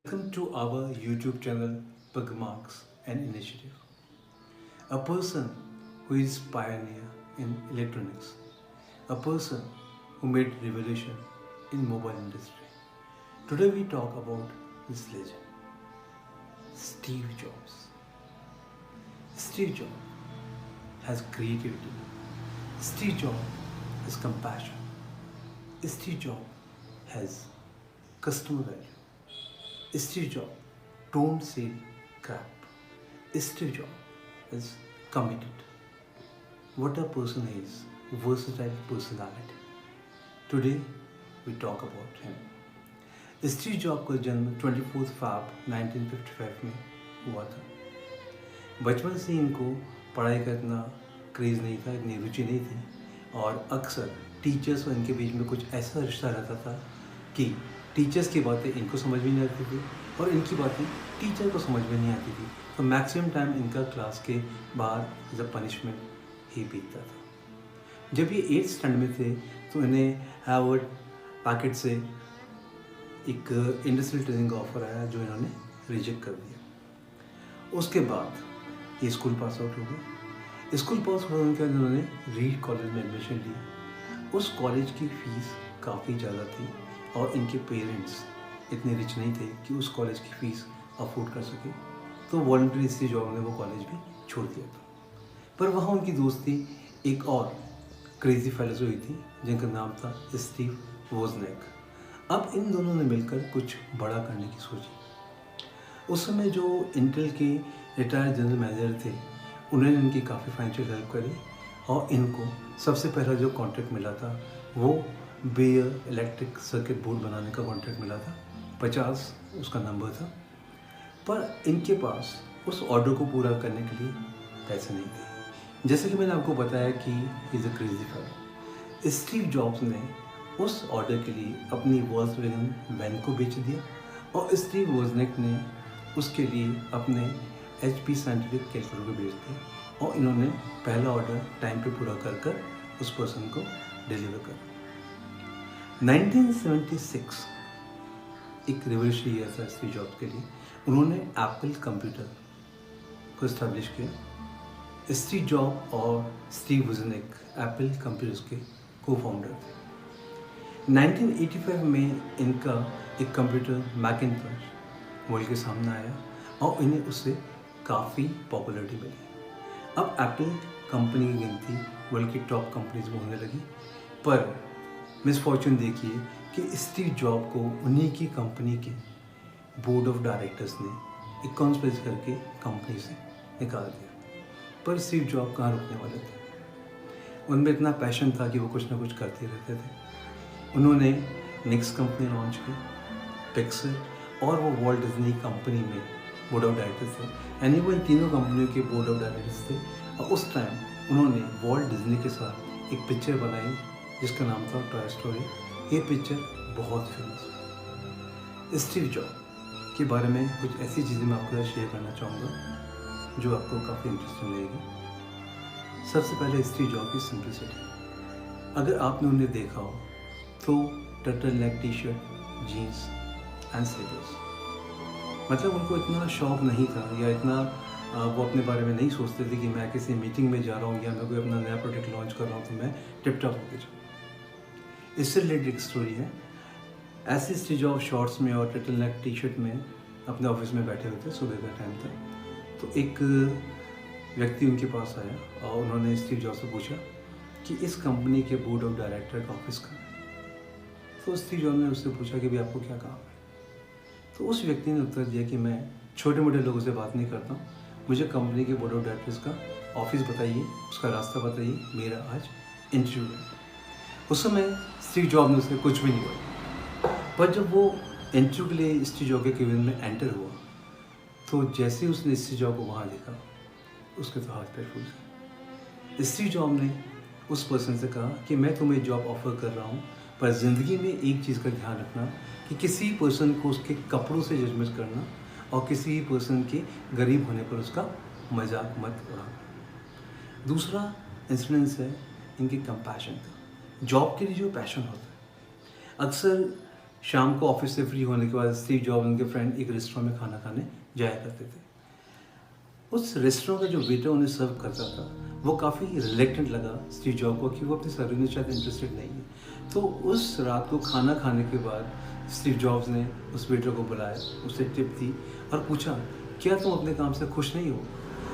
Welcome to our YouTube channel Pugmarks and Initiative. A person who is pioneer in electronics, a person who made revolution in mobile industry. Today we talk about this legend, Steve Jobs. Steve Jobs has creativity. Steve Jobs has compassion. Steve Jobs has customer value. Steve Jobs don't say crap. Steve Jobs is committed. What a person is, versatile personality. Today we talk about him. Steve job का जन्म 24 फरवरी 1955 में हुआ था. बचपन से इनको पढ़ाई का इतना क्रेज़ नहीं था, इतनी रुचि नहीं थी और अक्सर टीचर्स और इनके बीच में कुछ ऐसा रिश्ता रहता था कि टीचर्स की बातें इनको समझ में नहीं आती थी और इनकी बातें टीचर को समझ में नहीं आती थी. तो मैक्सिमम टाइम इनका क्लास के बाहर एज अ पनिशमेंट ही बीतता था. जब ये 8th स्टैंडर्ड में थे तो इन्हें हार्वर्ड पैकेट से एक इंडस्ट्रियल ट्रेनिंग का ऑफर आया जो इन्होंने रिजेक्ट कर दिया. उसके बाद ये स्कूल पास आउट हो गए. स्कूल पास आउट होने के बाद इन्होंने रीड कॉलेज में एडमिशन लिया. उस कॉलेज की फ़ीस काफ़ी ज़्यादा थी और इनके पेरेंट्स इतने रिच नहीं थे कि उस कॉलेज की फ़ीस अफोर्ड कर सके. तो वॉलंटरी स्टीव जॉब ने वो कॉलेज भी छोड़ दिया था. पर वहाँ उनकी दोस्ती एक और क्रेजी फेलो से हुई थी जिनका नाम था स्टीव वोजनेक. अब इन दोनों ने मिलकर कुछ बड़ा करने की सोची. उस समय जो इंटेल के रिटायर्ड जनरल मैनेजर थे उन्होंने इनकी काफ़ी फाइनेंशियल हेल्प करी और इनको सबसे पहला जो कॉन्ट्रैक्ट मिला था वो बेयर इलेक्ट्रिक सर्किट बोर्ड बनाने का कॉन्ट्रैक्ट मिला था. 50 उसका नंबर था. पर इनके पास उस ऑर्डर को पूरा करने के लिए पैसे नहीं थे. जैसे कि मैंने आपको बताया कि is a crazy fellow. Steve jobs ने उस ऑर्डर के लिए अपनी वॉल्क्सवैगन वैन को बेच दिया और स्टीव वोजनेक ने उसके लिए अपने HP साइंटिफिक कैलकुलेटर को बेच दिया और इन्होंने पहला ऑर्डर टाइम पे पूरा कर कर उस पर्सन को डिलीवर कर. 1976 एक रिवोल्यूशन ईयर था स्टीव जॉब्स के लिए. उन्होंने एप्पल कंप्यूटर को इस्टेब्लिश किया. स्टीव जॉब और स्टीव वोजनेक एप्पल कंप्यूटर्स के को फाउंडर थे. 1985 में इनका एक कंप्यूटर मैकिन्टॉश वर्ल्ड के सामने आया और इन्हें उससे काफ़ी पॉपुलरिटी मिली. अब एप्पल कंपनी की गिनती वर्ल्ड की टॉप कंपनीज में होने लगी. पर मिसफॉर्चून देखिए कि स्टीव जॉब को उन्हीं की कंपनी के बोर्ड ऑफ डायरेक्टर्स ने एक कॉन्स्पिरेसी करके कंपनी से निकाल दिया. पर स्टीव जॉब कहाँ रुकने वाले थे. उनमें इतना पैशन था कि वो कुछ ना कुछ करते रहते थे. उन्होंने निक्स कंपनी लॉन्च की, पिक्सल और वो वॉल्ट डिज्नी कंपनी में बोर्ड ऑफ डायरेक्टर्स थे. यानी वो इन तीनों कंपनियों के बोर्ड ऑफ डायरेक्टर्स थे. और उस टाइम उन्होंने वॉल्ट डिज्नी के साथ एक पिक्चर बनाई जिसका नाम था टॉय स्टोरी. ये पिक्चर बहुत फेमस है. स्टीव जॉब के बारे में कुछ ऐसी चीज़ें मैं आपके साथ शेयर करना चाहूँगा जो आपको काफ़ी इंटरेस्टिंग लगेगी. सबसे पहले स्टीव जॉब की सिंप्लिसिटी. अगर आपने उन्हें देखा हो तो turtle neck T shirt, jeans and slippers. मतलब उनको इतना शौक नहीं था या इतना वो अपने बारे में नहीं सोचते थे कि मैं किसी मीटिंग में जा रहा हूँ या मैं कोई अपना नया प्रोडक्ट लॉन्च कर रहा हूँ तो मैं टिप टॉप होकर जाऊँ. इससे रिलेटेड एक स्टोरी है. ऐसे स्टीव जॉब शॉर्ट्स में और टर्टल नेक टी शर्ट में अपने ऑफिस में बैठे हुए थे. सुबह का टाइम था तो एक व्यक्ति उनके पास आया और उन्होंने स्टीव जॉब से पूछा कि इस कंपनी के बोर्ड ऑफ डायरेक्टर का ऑफिस कहाँ है. तो स्टीव जॉब ने उससे पूछा कि भाई आपको क्या काम है. तो उस व्यक्ति ने उत्तर दिया कि मैं छोटे मोटे लोगों से बात नहीं करता हूँ, मुझे कंपनी के बोर्ड ऑफ डायरेक्टर्स का ऑफिस बताइए, उसका रास्ता बताइए, मेरा आज इंटरव्यू है. उस समय स्टीव जॉब ने उससे कुछ भी नहीं बोला. पर जब वो इंटरव्यू के लिए स्टीव जॉब के केबिन में एंटर हुआ तो जैसे ही उसने स्टीव जॉब को वहाँ देखा उसके तो हाथ पैर फूल गए. स्टीव जॉब ने उस पर्सन से कहा कि मैं तुम्हें जॉब ऑफर कर रहा हूँ पर ज़िंदगी में एक चीज़ का ध्यान रखना कि किसी पर्सन को उसके कपड़ों से जजमेंट करना और किसी पर्सन के गरीब होने पर उसका मजाक मत उड़ाना. दूसरा इंसिडेंस है इनके कंपैशन का. जॉब के लिए जो पैशन होता है अक्सर शाम को ऑफिस से फ्री होने के बाद स्टीव जॉब उनके फ्रेंड एक रेस्टोरेंट में खाना खाने जाया करते थे। उस रेस्टोरेंट का जो वेटर उन्हें सर्व करता था वो काफ़ी रिलेक्टेंट लगा स्टीव जॉब को कि वो अपनी सर्विस में शायद इंटरेस्टेड नहीं है। तो उस रात को खाना खाने के बाद स्टीव जॉब्स ने उस वेटर को बुलाया, उसे टिप दी और पूछा, क्या तुम अपने काम से खुश नहीं हो?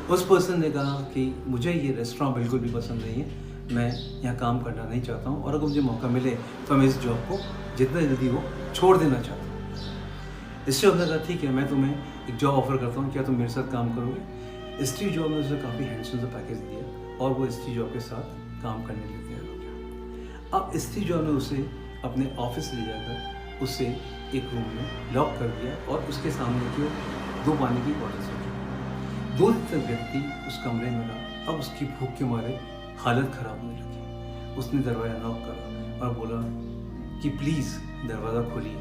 उस पर्सन ने कहा कि मुझे ये रेस्टोरेंट बिल्कुल भी पसंद नहीं है, मैं यहाँ काम करना नहीं चाहता हूँ और अगर मुझे मौका मिले तो मैं इस जॉब को जितना जल्दी हो छोड़ देना चाहता हूँ। स्टीव जॉब ने कहा, ठीक है, मैं तुम्हें एक जॉब ऑफर करता हूँ, क्या तुम मेरे साथ काम करोगे? स्टीव जॉब ने उसे काफ़ी हैंडसम सा पैकेज दिया और वो स्टीव जॉब के साथ काम करने के लिए तैयार हो गया। अब स्टीव जॉब ने उसे अपने ऑफिस ले जाकर उसे एक रूम में लॉक कर दिया और उसके सामने की 2 पानी की बॉटल्स रखी। 2 दिन तक व्यक्ति उस कमरे में रहा। अब उसकी भूख के मारे हालत ख़राब होने लगी। उसने दरवाज़ा नॉक करा और बोला कि प्लीज़ दरवाज़ा खोलिए,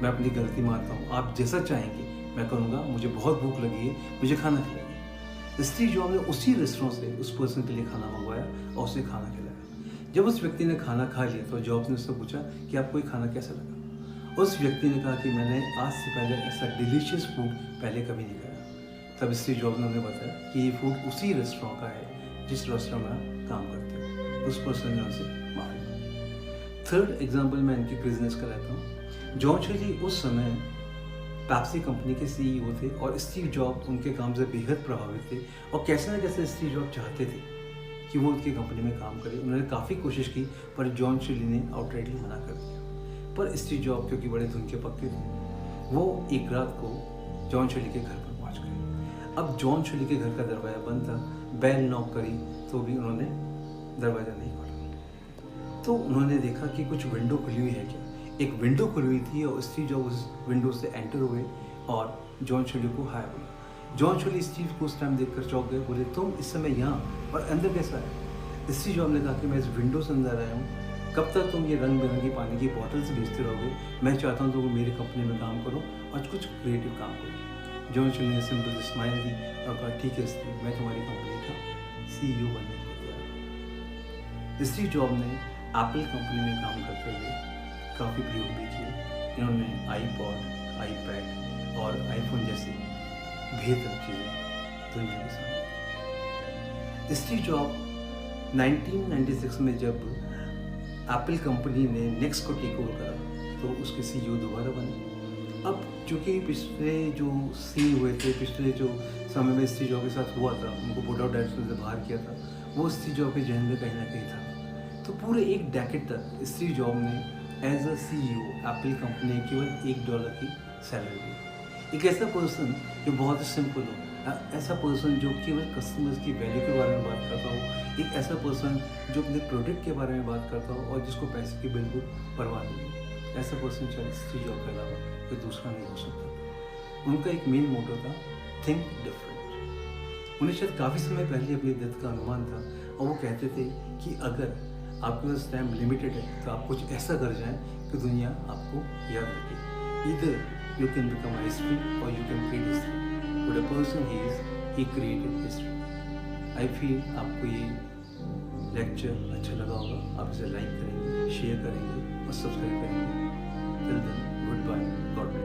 मैं अपनी गलती मानता हूँ, आप जैसा चाहेंगे मैं करूँगा, मुझे बहुत भूख लगी है, मुझे खाना खिलाइए। स्टीव जॉब ने उसी रेस्टोरेंट से उस पर्सन के लिए खाना मंगवाया और उसे खाना खिलाया। जब उस व्यक्ति ने खाना खा लिया तो जॉब ने उससे पूछा कि आपको ये खाना कैसा लगा? उस व्यक्ति ने कहा कि मैंने आज से पहले ऐसा डिलीशियस फूड पहले कभी नहीं खाया। तब स्टीव जॉब ने उन्हें बताया कि ये फूड उसी रेस्टोरेंट का है जिस रेस्टोरेंट में आप काम करते हो। उस पर्सन ने उनसे माफी मांगी। थर्ड एग्जाम्पल मैं इनकी बिजनेस का लेता हूँ। जॉन चिली उस समय पेप्सी कंपनी के सीईओ थे और स्टीव जॉब उनके काम से बेहद प्रभावित थे और कैसे न कैसे स्टीव जॉब चाहते थे कि वो उनकी कंपनी में काम करे। उन्होंने काफ़ी कोशिश की पर जॉन चिली ने आउटराइटली मना कर दिया। पर स्टीव जॉब क्योंकि बड़े धुन के पक्के थे, वो एक रात को जॉन चिली के घर पर पहुंच गए। अब जॉन चिली के घर का दरवाज़ा बंद था, बेल नॉक करी तो भी उन्होंने दरवाज़ा नहीं खोला। तो उन्होंने देखा कि कुछ विंडो खुली हुई है क्या। एक विंडो खुली हुई थी और स्टीव जॉब उस विंडो से एंटर हुए और जॉन चिली को हाय बोला। जॉन चिली स्टीव को उस टाइम देखकर चौंक गए, बोले तुम इस समय यहाँ और अंदर कैसा है? स्टीव जॉब ने कहा कि मैं इस विंडो से अंदर आया हूँ, कब तक तुम ये रंग बिरंगी पानी की बॉटल्स बेचते रहोगे? मैं चाहता हूँ तुम मेरी कंपनी में काम करो और कुछ क्रिएटिव काम करो। जॉन चिली ने सिंपल स्माइल दी और कहा, ठीक है स्टीव, मैं तुम्हारी कंपनी का सीईओ बनने को तैयार हूँ। स्टीव जॉब ने एप्पल कंपनी में काम करते हुए काफ़ी प्रयोग भी किए। इन्होंने आईपॉड, आईपैड और आईफोन जैसी बेहतर चीज़ें दुनिया के सामने। स्टीव जॉब 1996 में जब एप्पल कंपनी ने नेक्स्ट को टेक ओवर करा तो उसके सीईओ दोबारा बने। अब चूँकि पिछले जो सीईओ हुए थे, पिछले जो समय में स्टीव जॉब के साथ हुआ था, उनको बोर्ड ऑफ डायरेक्टर्स से बाहर किया था, वो स्टीव जॉब के जहन में कहीं ना कहीं था। तो पूरे एक डेकेड तक स्टीव जॉब ने as a CEO Apple company केवल $1 की सैलरी दी। एक ऐसा पर्सन जो बहुत ही सिंपल हो, ऐसा पर्सन जो केवल कस्टमर्स की वैल्यू के बारे में बात करता हो, एक ऐसा पर्सन जो अपने प्रोडक्ट के बारे में बात करता हो और जिसको पैसे की बिल्कुल परवाह नहीं है, ऐसा पर्सन शायद स्टीव जॉब के अलावा कोई दूसरा नहीं हो सकता। उनका एक मेन मोटो था, थिंक डिफरेंट। उन्हें शायद काफ़ी समय पहले अपनी डेथ का अनुमान था और वो कहते थे कि अगर आपके पास टाइम लिमिटेड है तो आप कुछ ऐसा कर जाएं कि दुनिया आपको याद रखे। Either you can become a history और you can create history, but a person he created history. I feel आपको ये लेक्चर अच्छा लगा होगा। आप इसे लाइक करेंगे, शेयर करेंगे और सब्सक्राइब करेंगे। Till then, good bye, God bless.